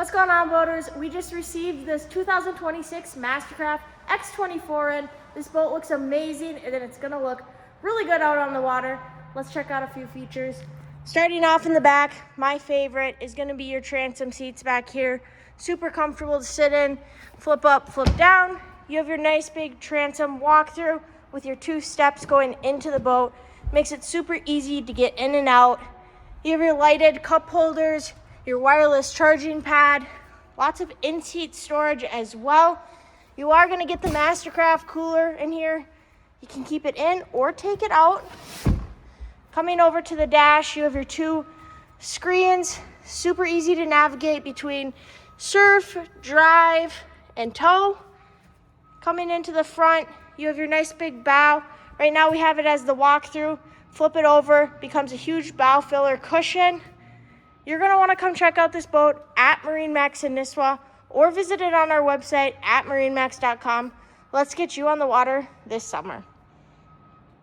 What's going on, boaters? We just received this 2026 MasterCraft X24 in. This boat looks amazing and it's gonna look really good out on the water. Let's check out a few features. Starting off in the back, my favorite is gonna be your transom seats back here. Super comfortable to sit in, flip up, flip down. You have your nice big transom walk-through with your 2 steps going into the boat. Makes it super easy to get in and out. You have your lighted cup holders, your wireless charging pad, lots of in-seat storage as well. You are gonna get the MasterCraft cooler in here. You can keep it in or take it out. Coming over to the dash, you have your 2 screens, super easy to navigate between surf, drive, and tow. Coming into the front, you have your nice big bow. Right now we have it as the walkthrough. Flip it over, becomes a huge bow filler cushion. You're gonna wanna come check out this boat at MarineMax in Nisswa or visit it on our website at marinemax.com. Let's get you on the water this summer.